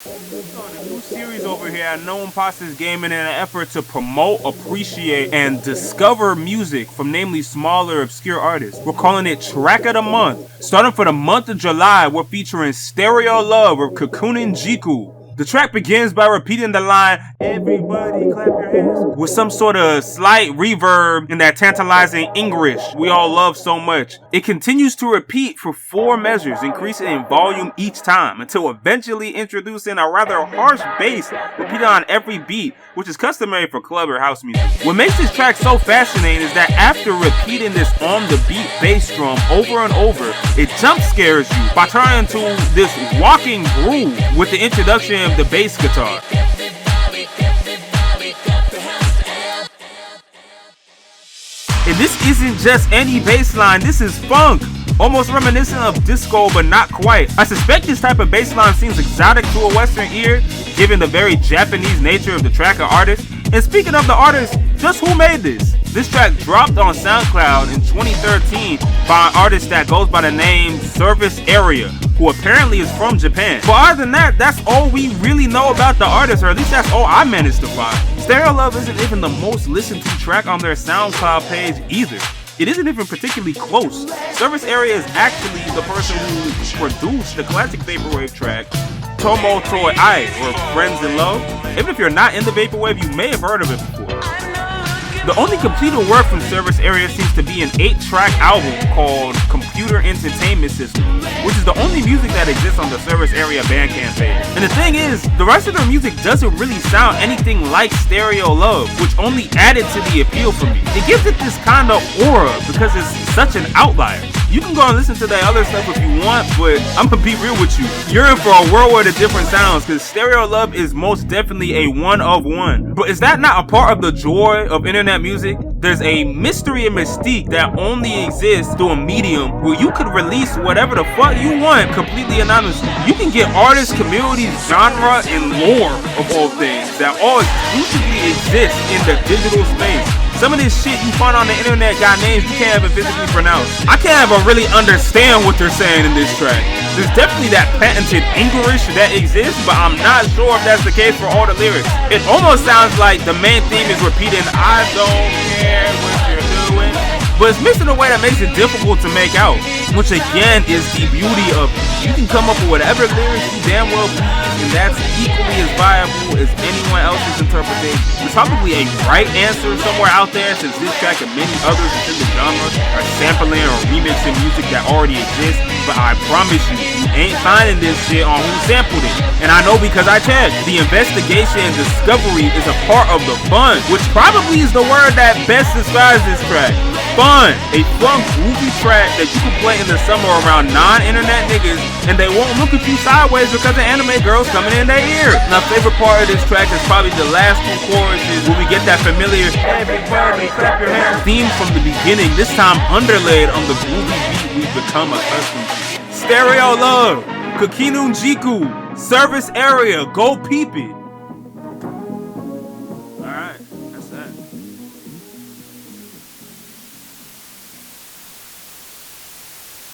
New series over here at Known Pastas Gaming in an effort to promote, appreciate, and discover music from namely smaller, obscure artists. We're calling it Track of the Month. Starting for the month of July, we're featuring Stereo Love of確認事項. The track begins by repeating the line, "Everybody clap your hands," with some sort of slight reverb in that tantalizing English we all love so much. It continues to repeat for 4 measures, increasing in volume each time, until eventually introducing a rather harsh bass repeated on every beat, which is customary for club or house music. What makes this track so fascinating is that after repeating this on-the-beat bass drum over and over, it jump scares you by turning into this walking groove with the introduction of the bass guitar. And this isn't just any bass line, this is funk, almost reminiscent of disco but not quite. I suspect this type of bass line seems exotic to a Western ear, given the very Japanese nature of the track or artist. And speaking of the artist, just who made this? This track dropped on SoundCloud in 2013 by an artist that goes by the name Service Area, who apparently is from Japan. But other than that, that's all we really know about the artist, or at least that's all I managed to find. Stereo Love isn't even the most listened to track on their SoundCloud page either. It isn't even particularly close. Service Area is actually the person who produced the classic vaporwave track Tomo Toi Ai, or Friends in Love. Even if you're not in the vaporwave, you may have heard of it before. The only completed work from Service Area seems to be an 8-track album called Computer Entertainment System, which is the only music that exists on the Service Area Bandcamp page. And the thing is, the rest of their music doesn't really sound anything like Stereo Love, which only added to the appeal for me. It gives it this kind of aura because it's such an outlier. You can go and listen to that other stuff if you want, but I'm gonna be real with you. You're in for a whirlwind of different sounds, because Stereo Love is most definitely a one of one. But is that not a part of the joy of internet music? There's a mystery and mystique that only exists through a medium where you could release whatever the fuck you want completely anonymously. You can get artists, communities, genre, and lore of all things that all exclusively exist in the digital space. Some of this shit you find on the internet got names you can't even physically pronounce. I can't ever really understand what they're saying in this track. There's definitely that patented English that exists, but I'm not sure if that's the case for all the lyrics. It almost sounds like the main theme is repeating, "I don't care what you're doing," but it's mixed in a way that makes it difficult to make out, which again is the beauty of you can come up with whatever lyrics you damn well please, and that's equally as viable as anyone else's interpretation. There's probably a right answer somewhere out there, since this track and many others within the genre are sampling or remixing music that already exists, but I promise you, you ain't finding this shit on who sampled it. And I know because I checked. The investigation and discovery is a part of the fun, which probably is the word that best describes this track. Fun. A fun, groovy track that you can play in the summer around non-internet niggas, and they won't look at you sideways because the anime girls coming in their ear. My favorite part of this track is probably the last 2 choruses where we get that familiar "Everybody clap your hands" theme from the beginning, this time underlaid on the groovy beat we've become accustomed to. Stereo Love,確認事項, Service Area, go peep it.